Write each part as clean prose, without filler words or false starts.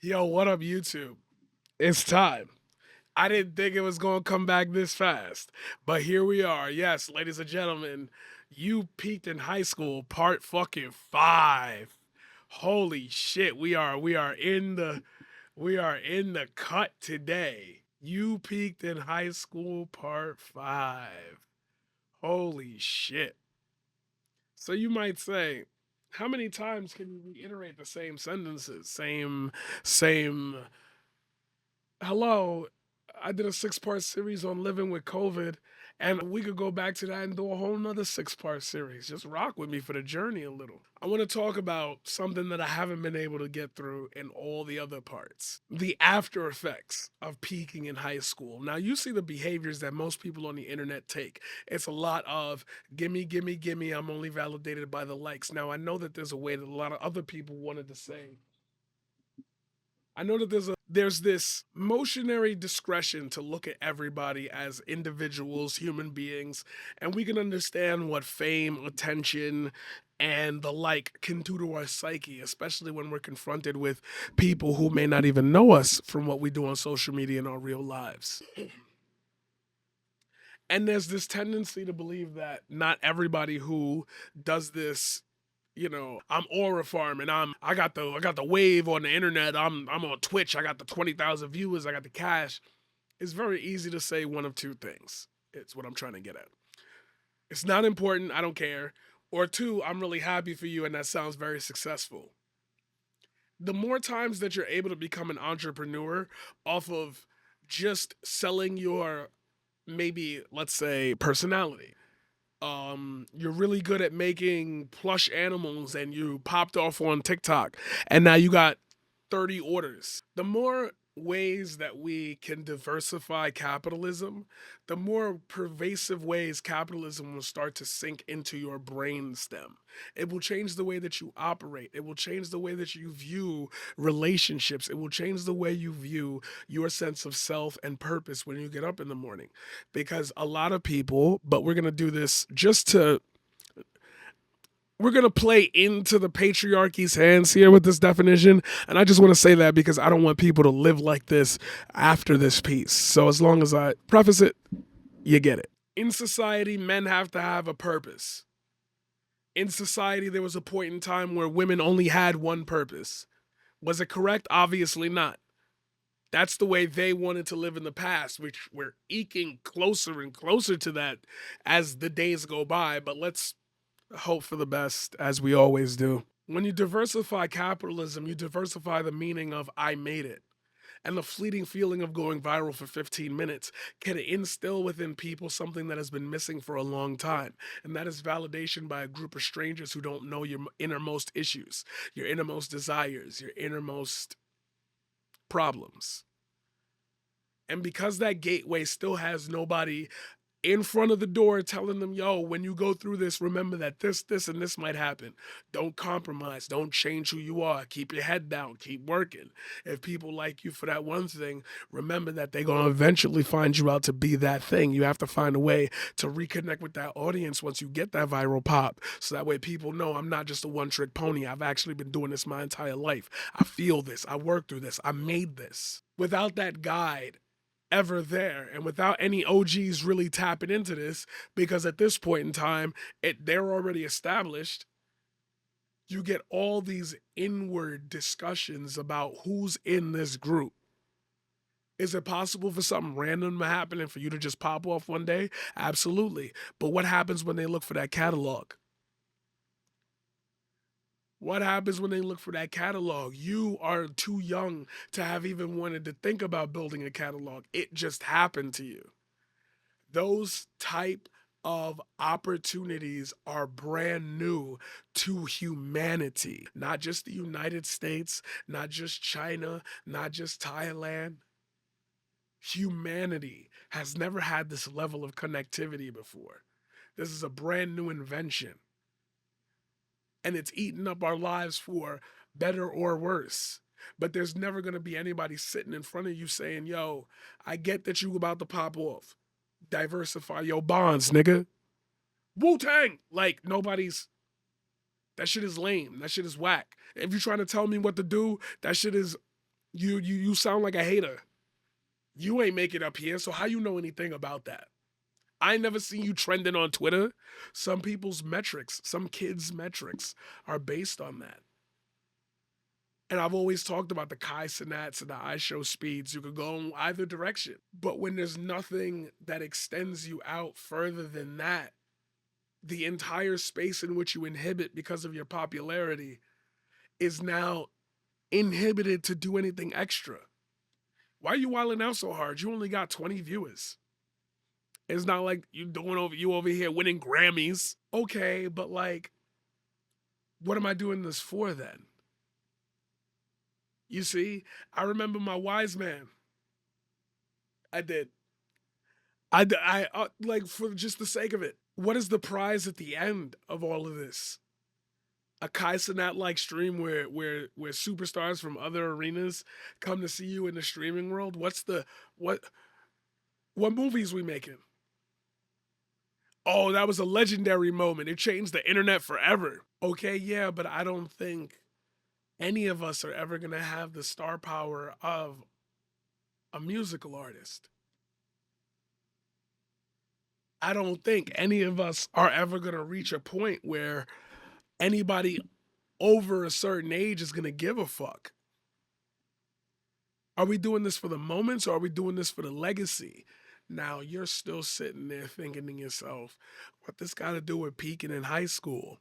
Yo, what up, YouTube? It's time. I didn't think it was going to come back this fast, but here we are. Yes, ladies and gentlemen, you peaked in high school, part fucking 5. Holy shit, we are in the cut today. You peaked in high school, part 5. Holy shit. So you might say, how many times can you reiterate the same sentences? Same hello, I did a 6-part series on living with COVID, and we could go back to that and do a whole nother 6-part series. Just rock with me for the journey a little. I want to talk about something that I haven't been able to get through in all the other parts, the after effects of peaking in high school. Now, you see the behaviors that most people on the internet take. It's a lot of gimme, gimme, gimme. I'm only validated by the likes. Now, I know that there's a way that a lot of other people wanted to say, I know that there's this motionary discretion to look at everybody as individuals, human beings, and we can understand what fame, attention, and the like can do to our psyche, especially when we're confronted with people who may not even know us from what we do on social media in our real lives. And there's this tendency to believe that not everybody who does this, I'm Aura Farm and I got the wave on the internet. I'm on Twitch. I got the 20,000 viewers. I got the cash. It's very easy to say one of two things. It's what I'm trying to get at. It's not important. I don't care. Or two, I'm really happy for you and that sounds very successful. The more times that you're able to become an entrepreneur off of just selling your, maybe let's say, personality. You're really good at making plush animals and you popped off on TikTok and now you got 30 orders. The more ways that we can diversify capitalism, the more pervasive ways capitalism will start to sink into your brain stem. It will change the way that you operate. It will change the way that you view relationships. It will change the way you view your sense of self and purpose when you get up in the morning. Because a lot of people, but we're going to do this just to we're going to play into the patriarchy's hands here with this definition. And I just want to say that because I don't want people to live like this after this piece. So as long as I preface it, you get it. In society, men have to have a purpose. In society, there was a point in time where women only had one purpose. Was it correct? Obviously not. That's the way they wanted to live in the past, which we're eking closer and closer to that as the days go by. But let's hope for the best, as we always do. When you diversify capitalism, you diversify the meaning of I made it. And the fleeting feeling of going viral for 15 minutes can instill within people something that has been missing for a long time. And that is validation by a group of strangers who don't know your innermost issues, your innermost desires, your innermost problems. And because that gateway still has nobody in front of the door telling them, yo, when you go through this, remember that this, and this might happen. Don't compromise. Don't change who you are. Keep your head down. Keep working. If people like you for that one thing, remember that they're going to eventually find you out to be that thing. You have to find a way to reconnect with that audience once you get that viral pop. So that way people know I'm not just a one trick pony. I've actually been doing this my entire life. I feel this. I worked through this. I made this. Without that guide, ever there and without any OGs really tapping into this because at this point in time they're already established. You get all these inward discussions about who's in this group. Is it possible for something random to happen and for you to just pop off one day? Absolutely. But what happens when they look for that catalog? What happens when they look for that catalog? You are too young to have even wanted to think about building a catalog. It just happened to you. Those type of opportunities are brand new to humanity, not just the United States, not just China, not just Thailand. Humanity has never had this level of connectivity before. This is a brand new invention, and it's eaten up our lives for better or worse. But there's never going to be anybody sitting in front of you saying, yo, I get that you about to pop off. Diversify your bonds, nigga. Wu Tang. Like, nobody's. That shit is lame. That shit is whack. If you're trying to tell me what to do, that shit is You sound like a hater. You ain't make it up here, so how you know anything about that? I never seen you trending on Twitter. Some people's metrics, some kids' metrics are based on that. And I've always talked about the Kai Cenats and the iShow speeds. You could go in either direction. But when there's nothing that extends you out further than that, the entire space in which you inhibit because of your popularity is now inhibited to do anything extra. Why are you wilding out so hard? You only got 20 viewers. It's not like you over here winning Grammys. Okay, but like, what am I doing this for then? You see, I remember my wise man. I did. Like for just the sake of it. What is the prize at the end of all of this? A Kai Cenat like stream where superstars from other arenas come to see you in the streaming world. What what movies we making? Oh, that was a legendary moment. It changed the internet forever. Okay, yeah, but I don't think any of us are ever gonna have the star power of a musical artist. I don't think any of us are ever gonna reach a point where anybody over a certain age is gonna give a fuck. Are we doing this for the moments or are we doing this for the legacy? Now you're still sitting there thinking to yourself, what this got to do with peaking in high school?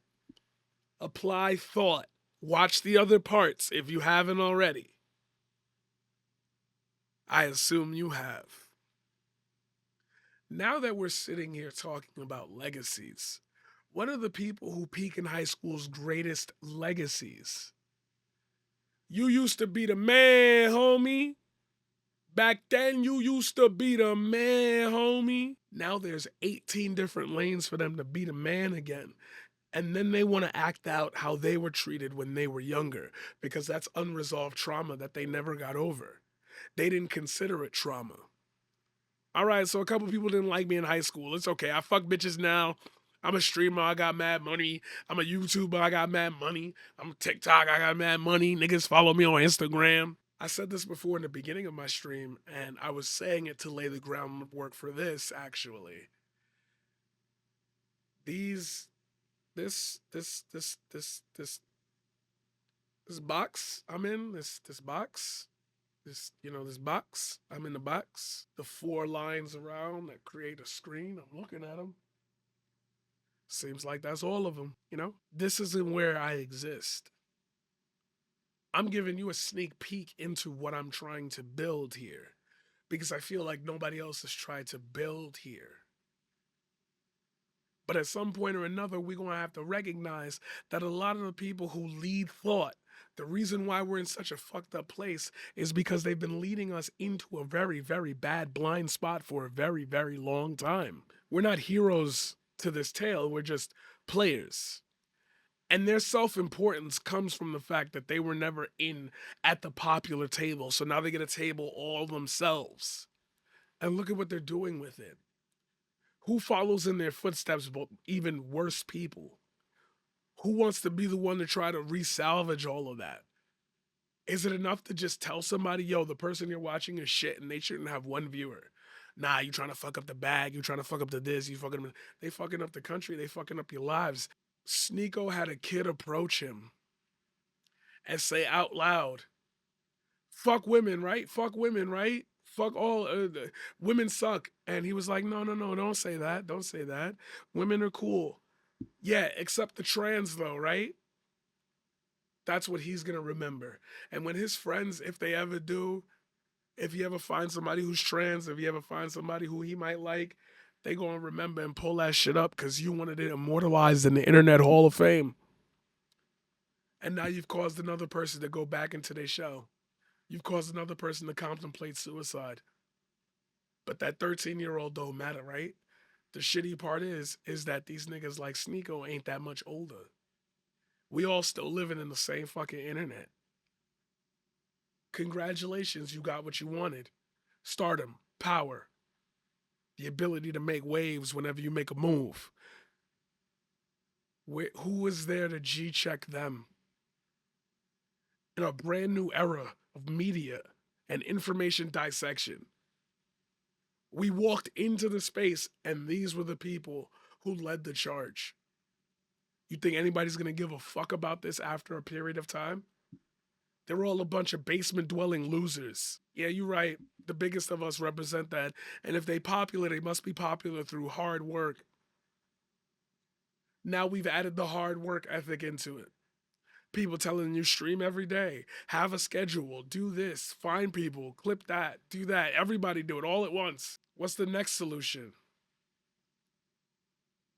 Apply thought. Watch the other parts if you haven't already. I assume you have. Now that we're sitting here talking about legacies, what are the people who peak in high school's greatest legacies? You used to be the man, homie. Back then, you used to be the man, homie. Now there's 18 different lanes for them to be the man again. And then they want to act out how they were treated when they were younger because that's unresolved trauma that they never got over. They didn't consider it trauma. All right, so a couple people didn't like me in high school. It's okay. I fuck bitches now. I'm a streamer. I got mad money. I'm a YouTuber. I got mad money. I'm a TikTok. I got mad money. Niggas follow me on Instagram. I said this before in the beginning of my stream, and I was saying it to lay the groundwork for this, actually. These, this box I'm in, this box, this box, I'm in the box. The four lines around that create a screen, I'm looking at them. Seems like that's all of them. This isn't where I exist. I'm giving you a sneak peek into what I'm trying to build here because I feel like nobody else has tried to build here. But at some point or another, we're going to have to recognize that a lot of the people who lead thought, the reason why we're in such a fucked up place is because they've been leading us into a very, very bad blind spot for a very, very long time. We're not heroes to this tale, we're just players. And their self-importance comes from the fact that they were never in at the popular table. So now they get a table all themselves. And look at what they're doing with it. Who follows in their footsteps but even worse people? Who wants to be the one to try to resalvage all of that? Is it enough to just tell somebody, yo, the person you're watching is shit and they shouldn't have one viewer? Nah, you trying to fuck up the bag, you trying to fuck up the this, they fucking up the country, they fucking up your lives. Sneako had a kid approach him and say out loud, fuck women, right? Fuck women, right? Fuck all women suck. And he was like, no, don't say that. Don't say that. Women are cool. Yeah, except the trans though, right? That's what he's gonna remember. And when his friends, if they ever do, if you ever find somebody who's trans, if you ever find somebody who he might like, they gonna remember and pull that shit up because you wanted it immortalized in the Internet Hall of Fame. And now you've caused another person to go back into their shell. You've caused another person to contemplate suicide. But that 13-year-old don't matter, right? The shitty part is that these niggas like Sneako ain't that much older. We all still living in the same fucking internet. Congratulations, you got what you wanted. Stardom, power, the ability to make waves whenever you make a move. Who is there to G-check them? in a brand new era of media and information dissection. We walked into the space and these were the people who led the charge. You think anybody's gonna give a fuck about this after a period of time? They're all a bunch of basement dwelling losers. Yeah, you're right. The biggest of us represent that. And if they popular, they must be popular through hard work. Now we've added the hard work ethic into it. People telling you stream every day, have a schedule, do this, find people, clip that, do that. Everybody do it all at once. What's the next solution?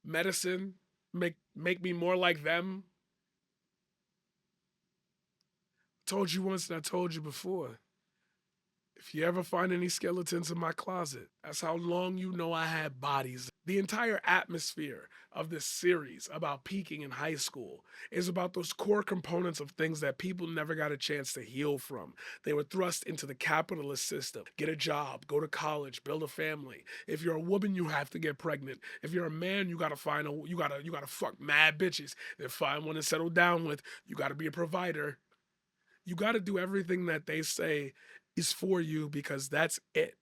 Medicine? Make me more like them? Told you once and I told you before. If you ever find any skeletons in my closet, that's how long you know I had bodies. The entire atmosphere of this series about peaking in high school is about those core components of things that people never got a chance to heal from. They were thrust into the capitalist system. Get a job, go to college, build a family. If you're a woman, you have to get pregnant. If you're a man, you gotta find you gotta fuck mad bitches. Then find one to settle down with. You gotta be a provider. You gotta do everything that they say is for you because that's it.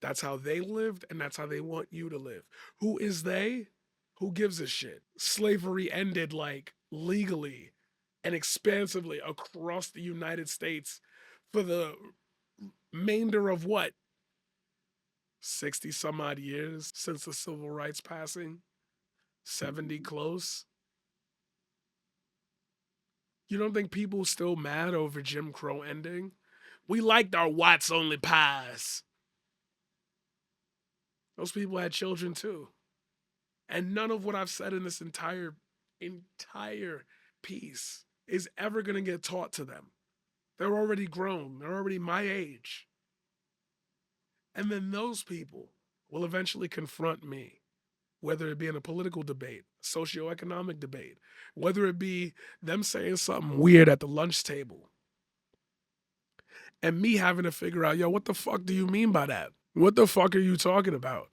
That's how they lived and that's how they want you to live. Who is they? Who gives a shit? Slavery ended like legally and expansively across the United States for the remainder of what? 60 some odd years since the civil rights passing? 70 close? You don't think people still mad over Jim Crow ending? We liked our whites only pies. Those people had children too. And none of what I've said in this entire piece is ever going to get taught to them. They're already grown. They're already my age. And then those people will eventually confront me, whether it be in a political debate, socioeconomic debate, whether it be them saying something weird at the lunch table, and me having to figure out, yo, what the fuck do you mean by that? What the fuck are you talking about?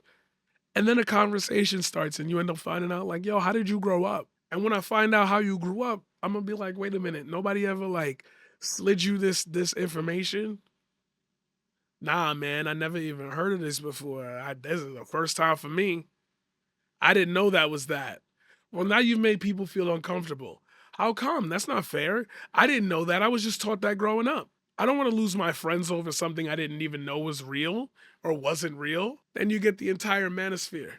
And then a conversation starts and you end up finding out, like, yo, how did you grow up? And when I find out how you grew up, I'm gonna be like, wait a minute, nobody ever like slid you this information? Nah, man, I never even heard of this before. This is the first time for me. I didn't know that was that. Well, now you've made people feel uncomfortable. How come? That's not fair. I didn't know that. I was just taught that growing up. I don't want to lose my friends over something I didn't even know was real or wasn't real. Then you get the entire manosphere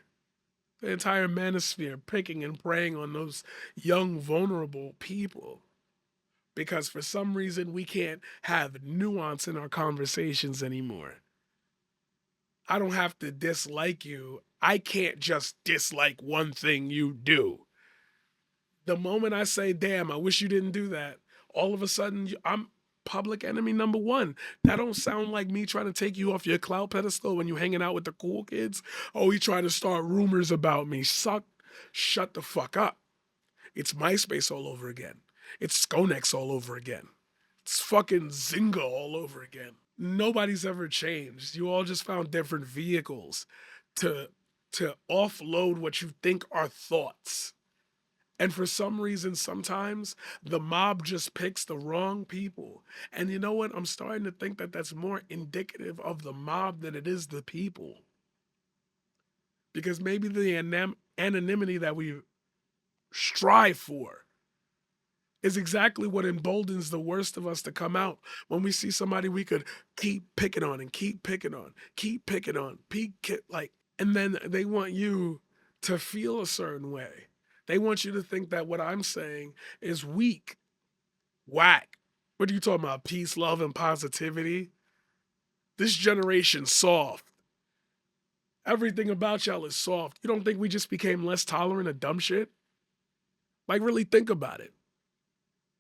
picking and preying on those young, vulnerable people. Because for some reason, we can't have nuance in our conversations anymore. I don't have to dislike you. I can't just dislike one thing you do. The moment I say, damn, I wish you didn't do that, all of a sudden I'm public enemy number one. That don't sound like me trying to take you off your cloud pedestal when you hanging out with the cool kids. Oh, he trying to start rumors about me. Shut the fuck up. It's MySpace all over again. It's Skonex all over again. It's fucking Zynga all over again. Nobody's ever changed. You all just found different vehicles to offload what you think are thoughts. And for some reason, sometimes the mob just picks the wrong people. And you know what? I'm starting to think that that's more indicative of the mob than it is the people. Because maybe the anonymity that we strive for is exactly what emboldens the worst of us to come out when we see somebody we could keep picking on and keep picking on, keep picking on, and then they want you to feel a certain way. They want you to think that what I'm saying is weak, whack. What are you talking about? Peace, love, and positivity? This generation's soft. Everything about y'all is soft. You don't think we just became less tolerant of dumb shit? Like, really think about it.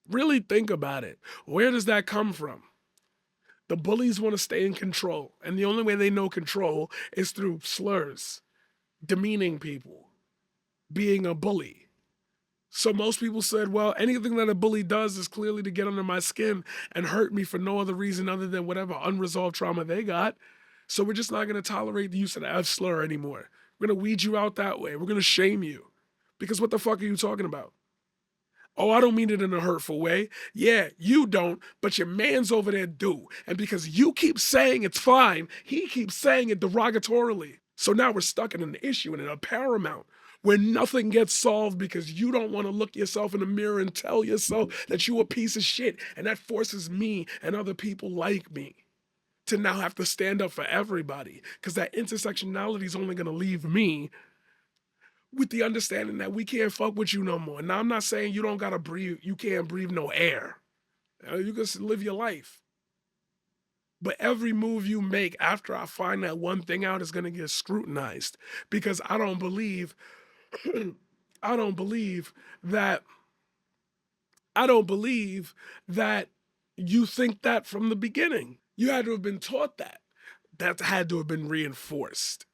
Really think about it. Where does that come from? The bullies want to stay in control, and the only way they know control is through slurs, demeaning people, being a bully. So most people said, well, anything that a bully does is clearly to get under my skin and hurt me for no other reason other than whatever unresolved trauma they got. So we're just not going to tolerate the use of the F slur anymore. We're going to weed you out that way. We're going to shame you. Because what the fuck are you talking about? Oh, I don't mean it in a hurtful way. Yeah, you don't, but your man's over there do. And because you keep saying it's fine, he keeps saying it derogatorily. So now we're stuck in an issue and in a paramount where nothing gets solved because you don't want to look yourself in the mirror and tell yourself that you a piece of shit. And that forces me and other people like me to now have to stand up for everybody because that intersectionality is only going to leave me with the understanding that we can't fuck with you no more. Now, I'm not saying you don't gotta breathe, you can't breathe no air. You can live your life. But every move you make after I find that one thing out is gonna get scrutinized because I don't believe that I don't believe that you think that from the beginning. You had to have been taught that. That had to have been reinforced.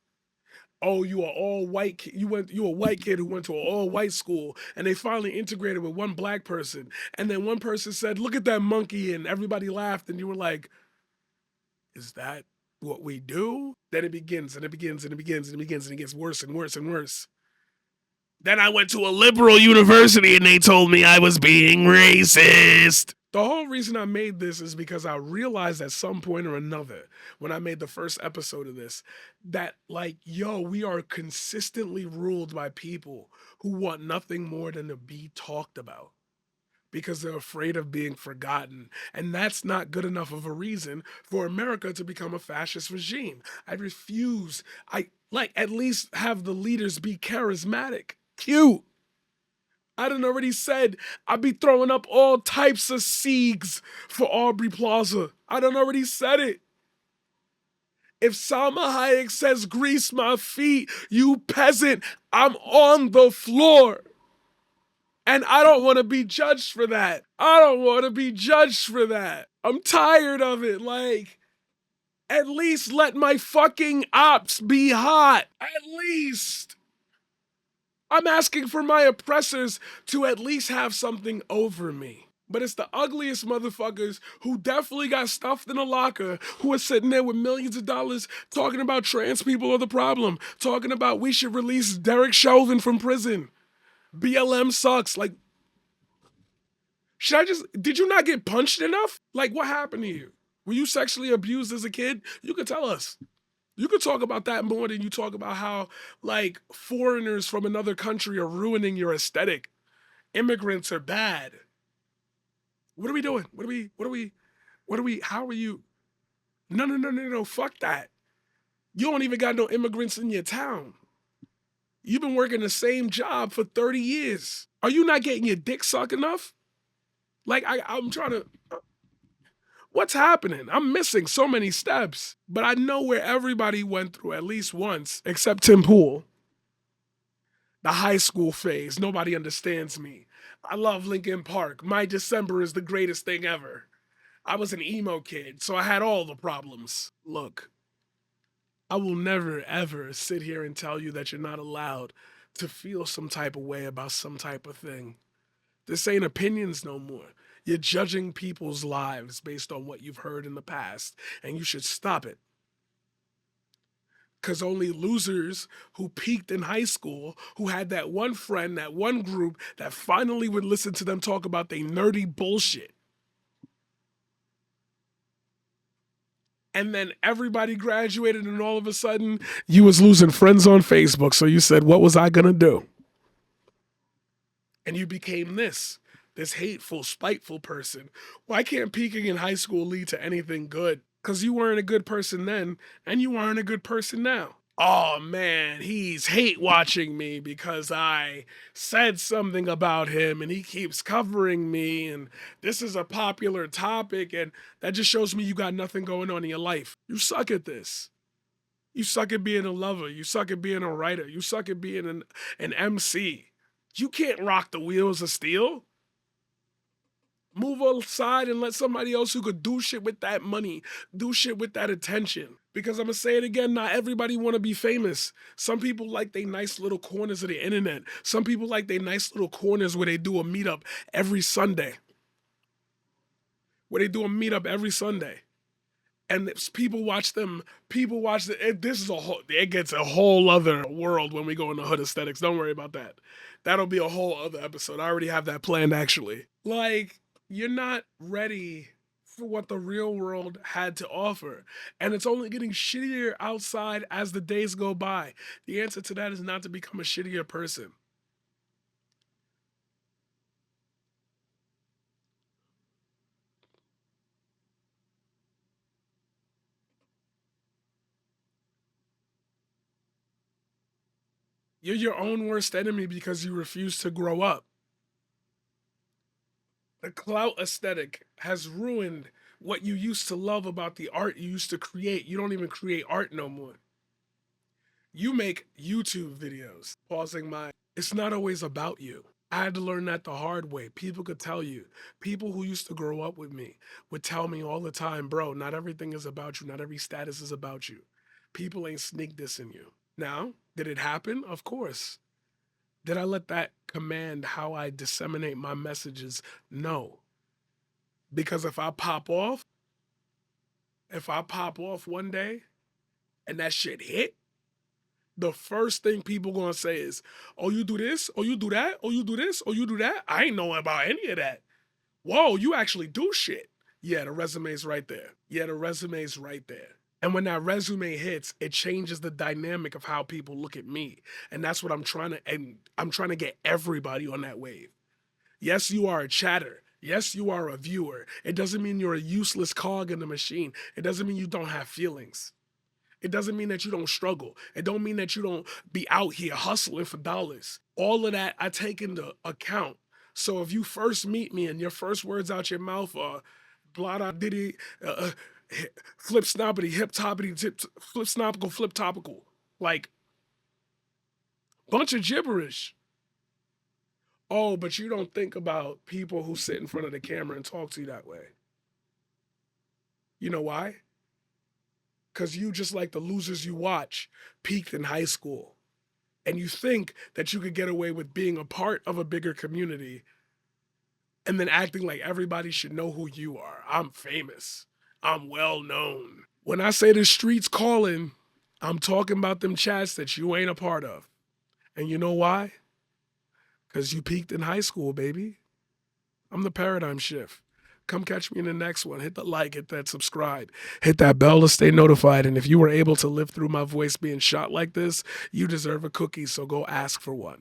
Oh, you are all white. You a white kid who went to an all white school, and they finally integrated with one black person, and then one person said, "Look at that monkey," and everybody laughed, and you were like, "Is that what we do?" Then it begins, and it begins, and it begins, and it begins, and it gets worse and worse and worse. Then I went to a liberal university, and they told me I was being racist. The whole reason I made this is because I realized at some point or another, when I made the first episode of this, that like, yo, we are consistently ruled by people who want nothing more than to be talked about because they're afraid of being forgotten. And that's not good enough of a reason for America to become a fascist regime. I refuse. I like at least have the leaders be charismatic, cute. I done already said I'd be throwing up all types of siegs for Aubrey Plaza. I done already said it. If Salma Hayek says grease my feet, you peasant, I'm on the floor. And I don't want to be judged for that. I don't want to be judged for that. I'm tired of it. Like, at least let my fucking ops be hot. At least. I'm asking for my oppressors to at least have something over me. But it's the ugliest motherfuckers who definitely got stuffed in a locker who are sitting there with millions of dollars talking about trans people are the problem, talking about we should release Derek Chauvin from prison. BLM sucks. Like, did you not get punched enough? Like, what happened to you? Were you sexually abused as a kid? You could tell us. You could talk about that more than you talk about how, like, foreigners from another country are ruining your aesthetic. Immigrants are bad. What are we doing? How are you? No, fuck that. You don't even got no immigrants in your town. You've been working the same job for 30 years. Are you not getting your dick sucked enough? Like, I'm trying to. What's happening? I'm missing so many steps, but I know where everybody went through at least once, except Tim Pool. The high school phase. Nobody understands me. I love Linkin Park. My December is the greatest thing ever. I was an emo kid, so I had all the problems. Look, I will never, ever sit here and tell you that you're not allowed to feel some type of way about some type of thing. This ain't opinions no more. You're judging people's lives based on what you've heard in the past, and you should stop it. Because only losers who peaked in high school, who had that one friend, that one group that finally would listen to them talk about their nerdy bullshit. And then everybody graduated, and all of a sudden, you was losing friends on Facebook. So you said, what was I gonna do? And you became this hateful, spiteful person. Why can't peaking in high school lead to anything good? Because you weren't a good person then, and you aren't a good person now. Oh man, he's hate watching me because I said something about him and he keeps covering me, and this is a popular topic, and that just shows me you got nothing going on in your life. You suck at this. You suck at being a lover. You suck at being a writer. You suck at being an MC. You can't rock the wheels of steel. Move aside and let somebody else who could do shit with that money, do shit with that attention. Because I'm gonna say it again, not everybody wanna be famous. Some people like they nice little corners of the internet. Some people like they nice little corners where they do a meetup every Sunday. Where they do a meetup every Sunday. And if people watch this is a whole, it gets a whole other world when we go into hood aesthetics. Don't worry about that. That'll be a whole other episode. I already have that planned actually. Like, you're not ready for what the real world had to offer. And it's only getting shittier outside as the days go by. The answer to that is not to become a shittier person. You're your own worst enemy because you refuse to grow up. The clout aesthetic has ruined what you used to love about the art you used to create. You don't even create art no more. You make YouTube videos. Pausing my, it's not always about you. I had to learn that the hard way. People could tell you. People who used to grow up with me would tell me all the time, bro, not everything is about you. Not every status is about you. People ain't sneak dissing you. Now, did it happen? Of course. Did I let that command how I disseminate my messages? No. Because if I pop off one day and that shit hit, the first thing people gonna say is, "Oh, you do this? Oh, you do that? Oh, you do this? Oh, you do that?" I ain't know about any of that. Whoa, you actually do shit. Yeah, the resume's right there. Yeah, the resume's right there. And when that resume hits, it changes the dynamic of how people look at me. And that's what I'm trying to get everybody on that wave. Yes, you are a chatter. Yes, you are a viewer. It doesn't mean you're a useless cog in the machine. It doesn't mean you don't have feelings. It doesn't mean that you don't struggle. It don't mean that you don't be out here hustling for dollars. All of that I take into account. So if you first meet me and your first words out your mouth are blah da diddy, flip snoppity, hip toppity, flip snopical, flip topical, like bunch of gibberish. Oh, but you don't think about people who sit in front of the camera and talk to you that way. You know why? Because you, just like the losers you watch, peaked in high school. And you think that you could get away with being a part of a bigger community and then acting like everybody should know who you are. I'm famous. I'm well known. When I say the streets calling, I'm talking about them chats that you ain't a part of. And you know why? Because you peaked in high school, baby. I'm the paradigm shift. Come catch me in the next one. Hit the like, hit that subscribe, hit that bell to stay notified. And if you were able to live through my voice being shot like this, you deserve a cookie, so go ask for one.